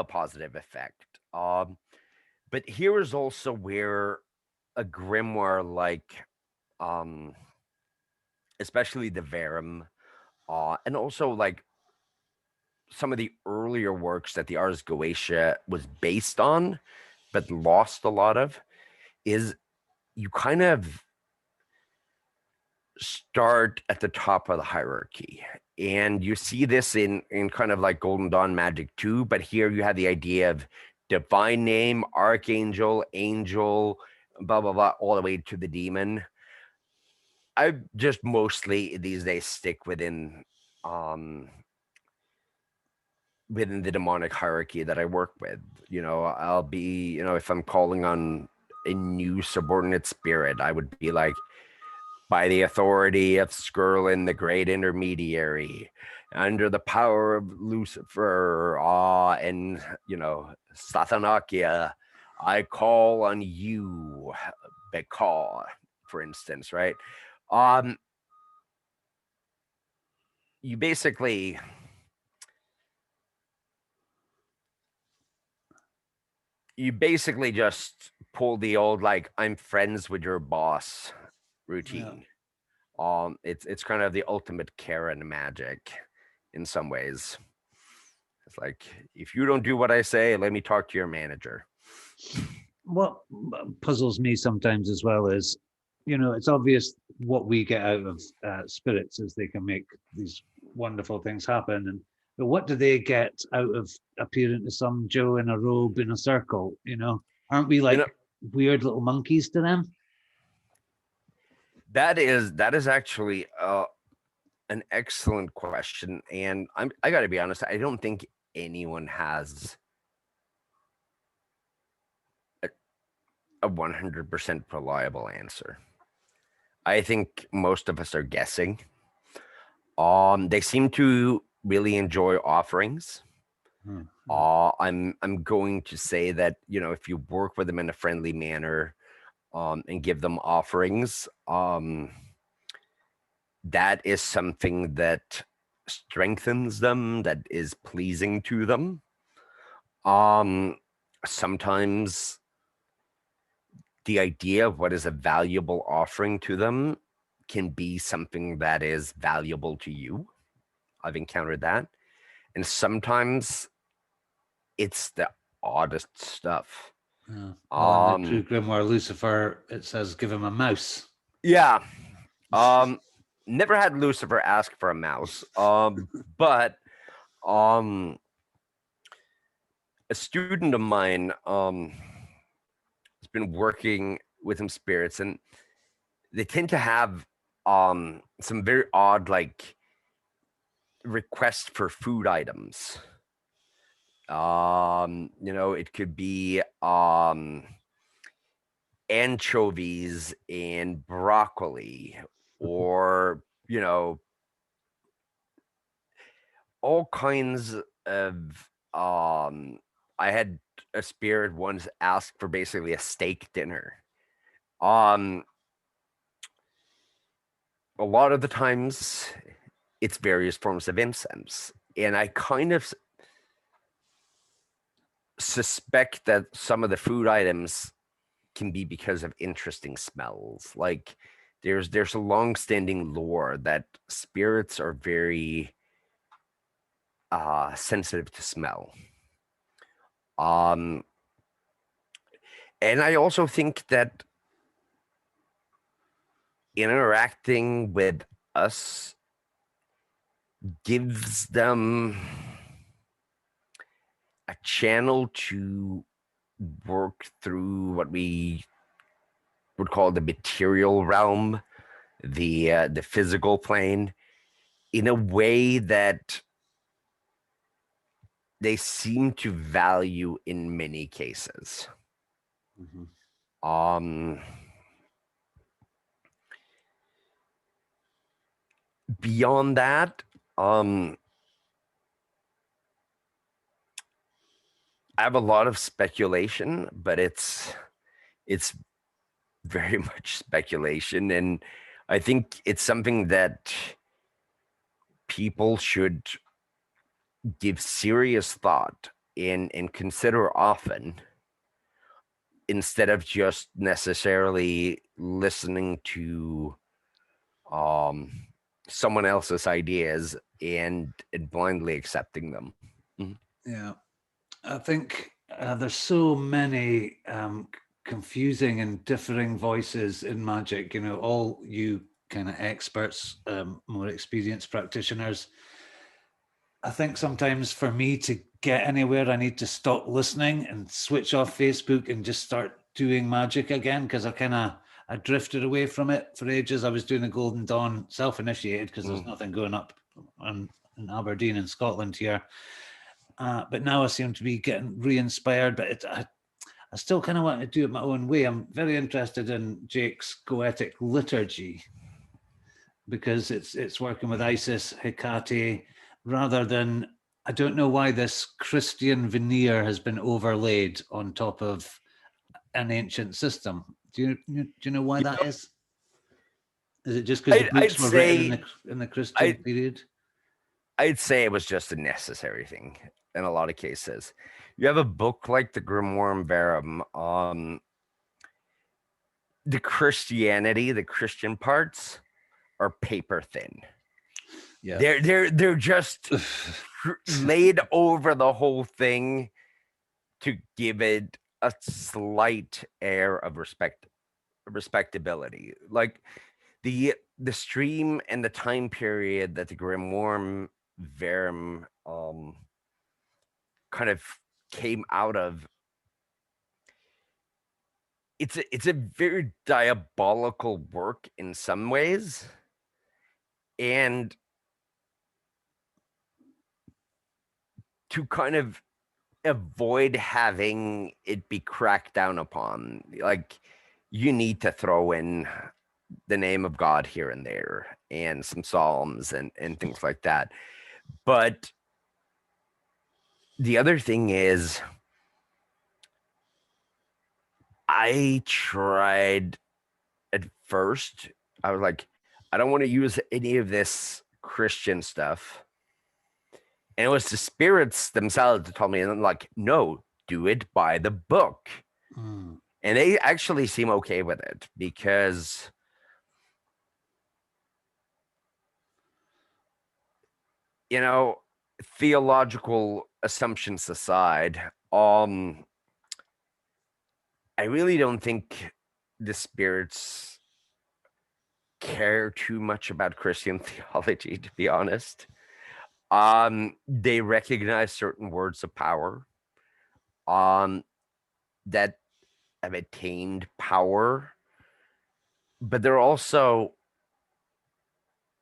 positive effect. But here is also where a grimoire like, um, especially the Verum, and also like some of the earlier works that the Ars Goetia was based on, but lost a lot of, is you kind of start at the top of the hierarchy. And you see this in kind of like Golden Dawn Magic too, but here you have the idea of divine name, archangel, angel, blah, blah, blah, all the way to the demon. I just mostly these days stick um within the demonic hierarchy that I work with. I'll be, if I'm calling on a new subordinate spirit, I would be like, by the authority of Skirlin, the great intermediary, under the power of Lucifer, and Sathanakia, I call on you, Bekal, for instance, right? Um, you basically just pull the old like I'm friends with your boss routine. It's kind of the ultimate Karen magic in some ways. It's like, if you don't do what I say, let me talk to your manager. What puzzles me sometimes as well is, it's obvious what we get out of spirits is they can make these wonderful things happen. But what do they get out of appearing to some Joe in a robe in a circle? Aren't we like weird little monkeys to them? That is actually an excellent question, and I got to be honest. I don't think anyone has a 100% reliable answer. I think most of us are guessing. They seem to really enjoy offerings. I'm going to say that, if you work with them in a friendly manner, and give them offerings, that is something that strengthens them, that is pleasing to them. Sometimes the idea of what is a valuable offering to them can be something that is valuable to you. I've encountered that. And sometimes it's the oddest stuff. Well, in the true Grimoire Lucifer, it says give him a mouse. Yeah. Never had Lucifer ask for a mouse. But a student of mine has been working with some spirits, and they tend to have some very odd like requests for food items. It could be anchovies and broccoli, or all kinds of I had a spirit once ask for basically a steak dinner. A lot of the times it's various forms of incense, and I kind of suspect that some of the food items can be because of interesting smells. Like there's a long-standing lore that spirits are very sensitive to smell. And I also think that interacting with us gives them a channel to work through what we would call the material realm, the physical plane, in a way that they seem to value in many cases. Beyond that, I have a lot of speculation, but it's very much speculation, and I think it's something that people should give serious thought and consider often. instead of just necessarily listening to someone else's ideas and blindly accepting them. Yeah, I think there's so many confusing and differing voices in magic. You know, all you kind of experts, more experienced practitioners. I think sometimes for me to get anywhere, I need to stop listening and switch off Facebook and just start doing magic again, because I drifted away from it for ages. I was doing the Golden Dawn self-initiated because there's nothing going up in Aberdeen in Scotland here. But now I seem to be getting re-inspired, but I still kind of want to do it my own way. I'm very interested in Jake's Goetic liturgy because it's working with Isis, Hecate, rather than, I don't know why this Christian veneer has been overlaid on top of an ancient system. Do you know why that is? Is it just because the I'd books were written say in the Christian period? I'd say it was just a necessary thing in a lot of cases. You have a book like the Grimoire Verum, the Christianity, the Christian parts are paper thin. Yeah, they're just laid over the whole thing to give it a slight air of respectability. Like the stream and the time period that the Grimoire Verum kind of came out of, it's a very diabolical work in some ways, and to kind of avoid having it be cracked down upon, like, you need to throw in the name of God here and there and some psalms and things like that. But the other thing is, I tried at first, I was like, I don't want to use any of this Christian stuff. And it was the spirits themselves that told me, and I'm like, no, do it by the book. And they actually seem okay with it because, you know, theological assumptions aside, I really don't think the spirits care too much about Christian theology, to be honest. They recognize certain words of power that have attained power, but they're also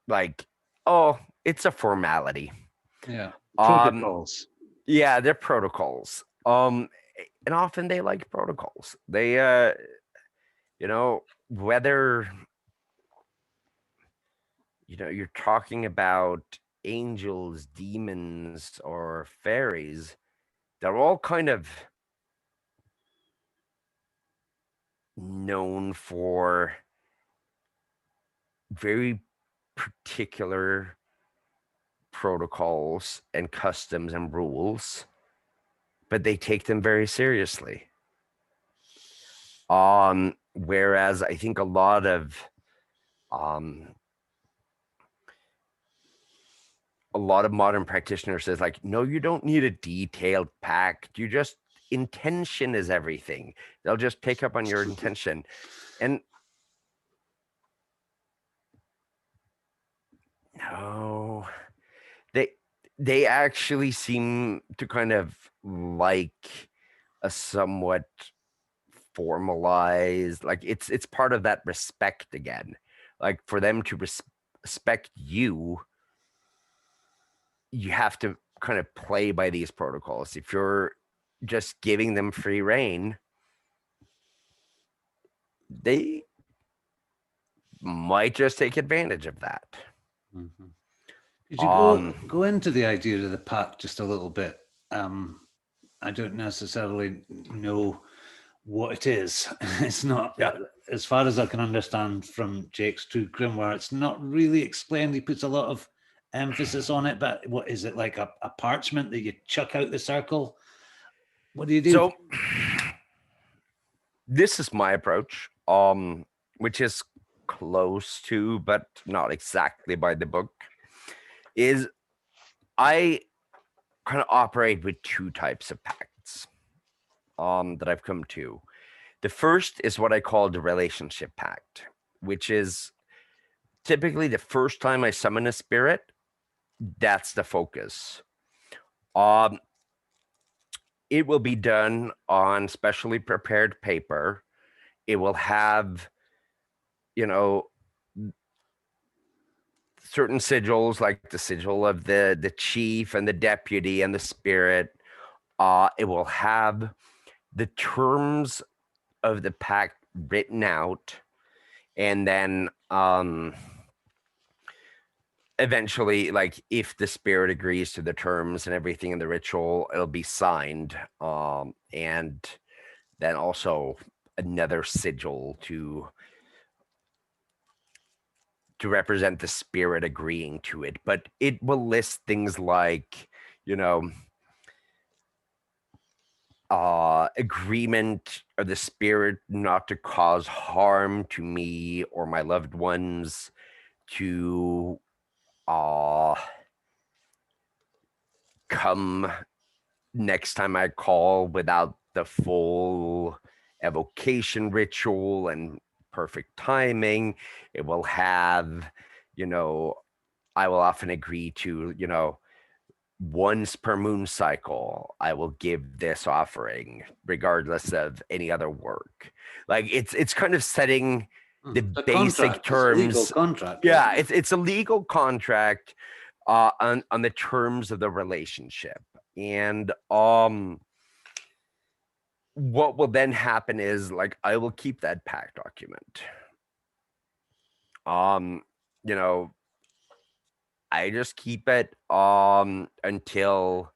like, oh, it's a formality. Yeah, protocols. Yeah, they're protocols. And often they like protocols. They whether you're talking about angels, demons, or fairies, they're all kind of known for very particular protocols and customs and rules, but they take them very seriously. Whereas I think a lot of modern practitioners says, like, no, you don't need a detailed pact. You just, intention is everything. They'll just pick up on your intention. And no, they actually seem to kind of like a somewhat formalized, like, it's part of that respect again. Like, for them to respect you, you have to kind of play by these protocols. If you're just giving them free reign, they might just take advantage of that. Could you go into the idea of the pact just a little bit? I don't necessarily know what it is. It's not, as far as I can understand from Jake's True Grimoire, it's not really explained. He puts a lot of emphasis on it, but what is it, like a parchment that you chuck out the circle? What do you do? So this is my approach, which is close to, but not exactly by the book, is I kind of operate with two types of pacts that I've come to. The first is what I call the Relationship Pact, which is typically the first time I summon a spirit, that's the focus. Um, it will be done on specially prepared paper. It will have, you know, certain sigils like the sigil of the chief and the deputy and the spirit. It will have the terms of the pact written out, and then eventually, like, if the spirit agrees to the terms and everything in the ritual, it'll be signed, and then also another sigil to represent the spirit agreeing to it. But it will list things like, you know, agreement of the spirit not to cause harm to me or my loved ones, to come next time I call without the full evocation ritual and perfect timing. It will have, I will often agree to, once per moon cycle, I will give this offering, regardless of any other work. Like, it's kind of setting the basic terms. It's a legal contract. Yeah, it's a legal contract on the terms of the relationship. And what will then happen is, like, I will keep that pact document. You know, I just keep it until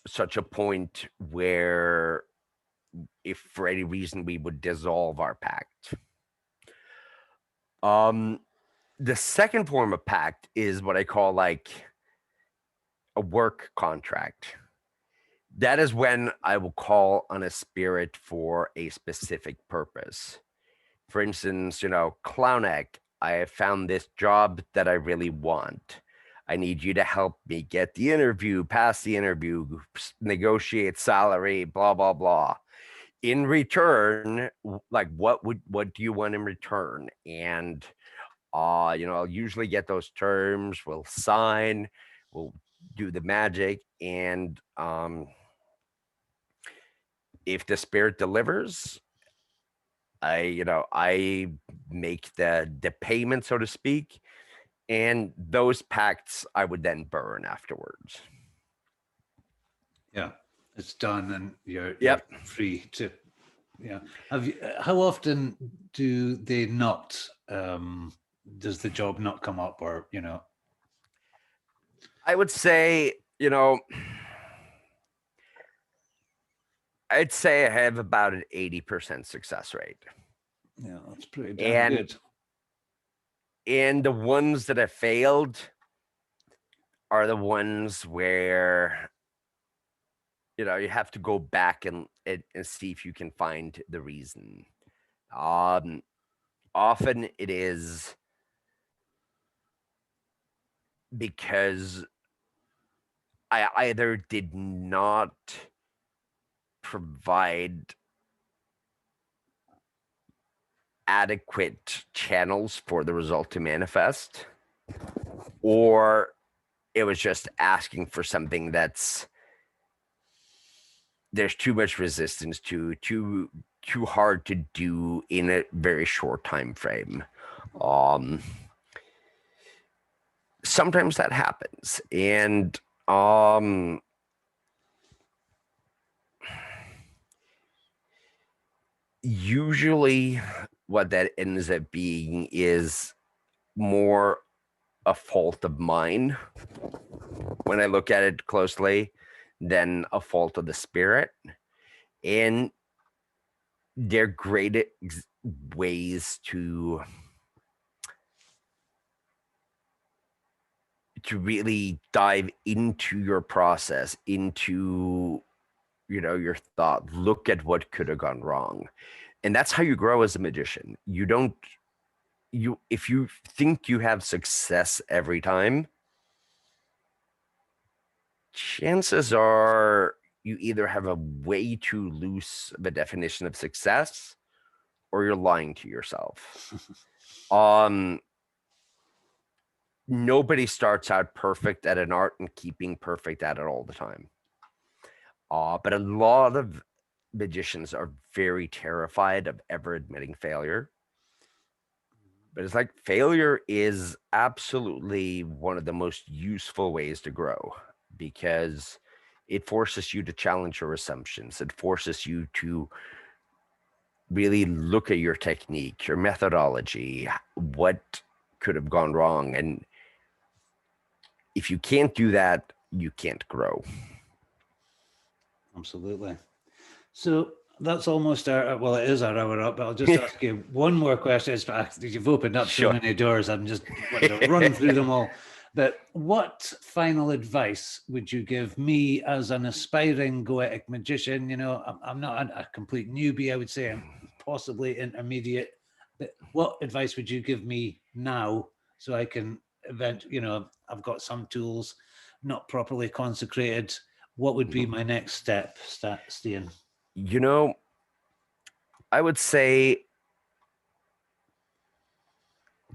such a point where, if for any reason we would dissolve our pact. The second form of pact is what I call like a work contract. That is when I will call on a spirit for a specific purpose. For instance, Clowneck, I have found this job that I really want. I need you to help me get the interview, pass the interview, negotiate salary, blah, blah, blah. In return, like, what do you want in return? And I'll usually get those terms, we'll sign, we'll do the magic, and if the spirit delivers, I make the payment, so to speak, and those pacts I would then burn afterwards. Yeah, it's done, and you're free to. Yeah. How often do they not? Does the job not come up, or I would say, I'd say I have about an 80% success rate. Yeah, that's pretty damn good. And the ones that have failed are the ones where, you have to go back and see if you can find the reason. Often it is because I either did not provide adequate channels for the result to manifest, or it was just asking for something there's too much resistance to, too hard to do in a very short time frame. Sometimes that happens, and usually what that ends up being is more a fault of mine when I look at it closely than a fault of the spirit. And they're great ways to really dive into your process, into your thought. Look at what could have gone wrong. And that's how you grow as a magician. If you think you have success every time, chances are you either have a way too loose of a definition of success or you're lying to yourself. Nobody starts out perfect at an art and keeping perfect at it all the time. But a lot of magicians are very terrified of ever admitting failure. But it's like failure is absolutely one of the most useful ways to grow because it forces you to challenge your assumptions. It forces you to really look at your technique, your methodology, what could have gone wrong. And if you can't do that, you can't grow. Absolutely. So that's almost well, it is our hour up, but I'll just ask you one more question. You've opened up so many doors. I'm just want to run through them all. But what final advice would you give me as an aspiring goetic magician? I'm not a complete newbie. I would say I'm possibly intermediate. But what advice would you give me now so I can I've got some tools not properly consecrated. What would be my next step, Stian? I would say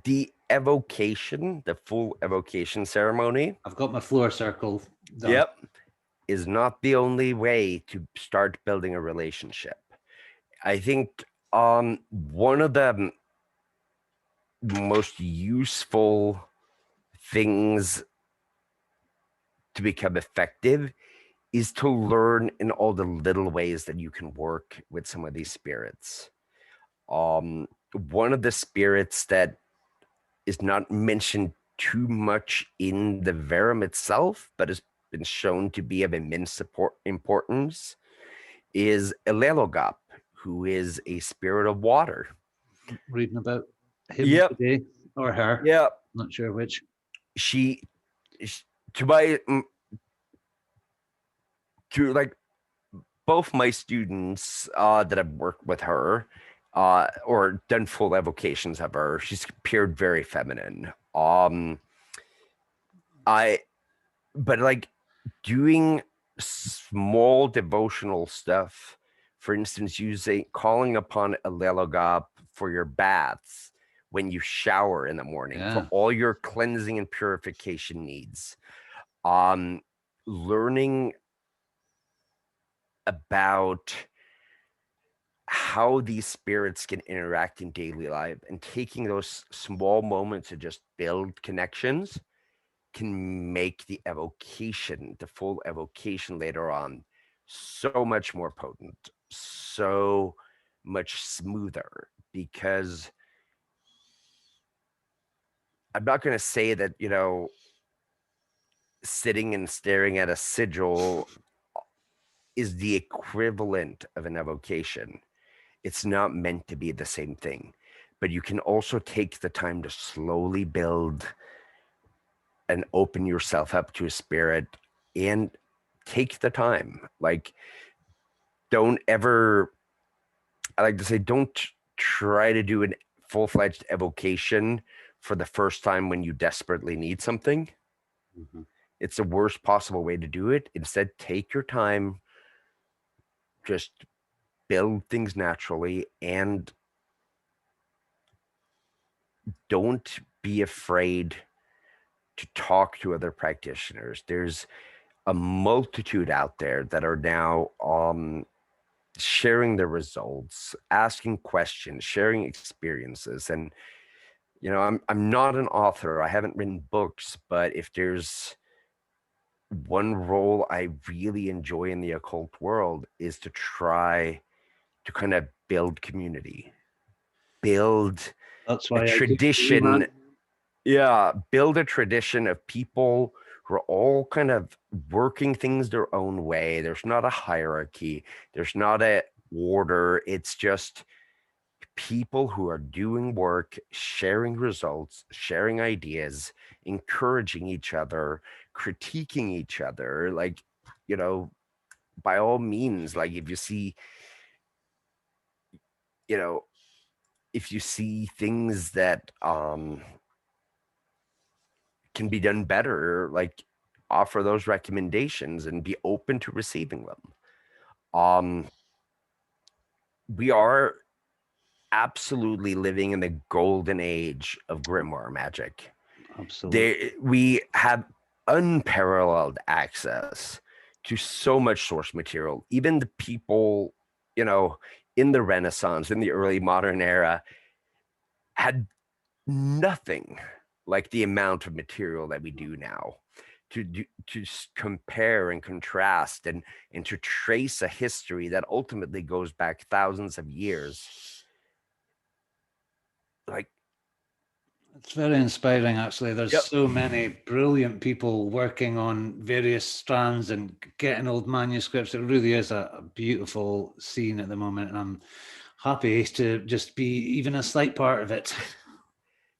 the evocation, the full evocation ceremony. I've got my floor circle done. Yep. Is not the only way to start building a relationship. I think one of the most useful things to become effective is to learn in all the little ways that you can work with some of these spirits. One of the spirits that is not mentioned too much in the Verum itself, but has been shown to be of immense importance, is Elelogap, who is a spirit of water. Reading about him today, or her. Yeah. Not sure which. To both my students that have worked with her or done full evocations of her, she's appeared very feminine. But like doing small devotional stuff, for instance, calling upon Elelogap for your baths when you shower in the morning, for all your cleansing and purification needs. Learning about how these spirits can interact in daily life and taking those small moments to just build connections can make the full evocation later on, so much more potent, so much smoother. Because I'm not going to say that, sitting and staring at a sigil is the equivalent of an evocation. It's not meant to be the same thing, but you can also take the time to slowly build and open yourself up to a spirit and take the time. Like, don't try to do a full-fledged evocation for the first time when you desperately need something. Mm-hmm. It's the worst possible way to do it. Instead, take your time, just build things naturally, and don't be afraid to talk to other practitioners. There's a multitude out there that are now sharing their results, asking questions, sharing experiences. And I'm not an author. I haven't written books, but if there's one role I really enjoy in the occult world is to try to kind of build community, build a tradition. Build a tradition of people who are all kind of working things their own way. There's not a hierarchy. There's not a order. It's just people who are doing work, sharing results, sharing ideas, encouraging each other, critiquing each other. Like, by all means, like if you see, you know, if you see things that can be done better, like offer those recommendations and be open to receiving them. We are absolutely living in the golden age of Grimoire magic. Absolutely. We have unparalleled access to so much source material. Even the people, you know, in the Renaissance, in the early modern era, had nothing like the amount of material that we do now to compare and contrast and to trace a history that ultimately goes back thousands of years. Like, It's very inspiring, actually. There's yep. so many brilliant people working on various strands and getting old manuscripts. It really is a beautiful scene at the moment, and I'm happy to just be even a slight part of it.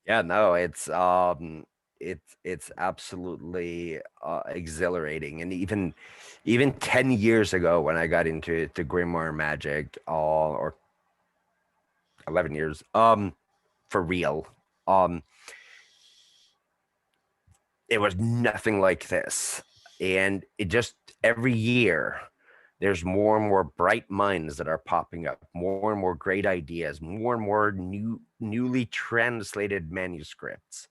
Yeah, no, it's absolutely exhilarating. And even 10 years ago when I got into the Grimoire magic, or 11 years, for real, it was nothing like this. And it just, every year there's more and more bright minds that are popping up, more and more great ideas, more and more newly translated manuscripts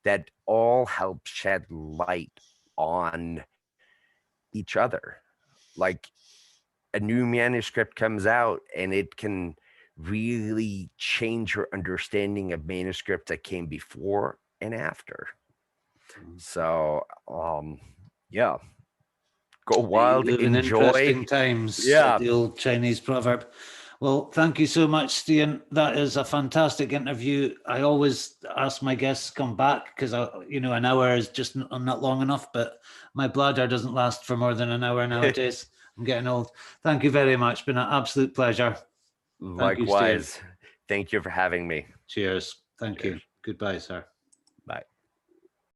that all help shed light on each other. Like, a new manuscript comes out and it can really change your understanding of manuscript that came before and after. So, yeah, go You wild, live in enjoy. interesting times, Yeah. the old Chinese proverb. Well, thank you so much, Stian. That is a fantastic interview. I always ask my guests to come back because, an hour is just not long enough, but my bladder doesn't last for more than an hour nowadays. I'm getting old. Thank you very much. Been an absolute pleasure. Thank you, Stian. Likewise. Thank you for having me. Cheers. Thank you. Cheers. Goodbye, sir.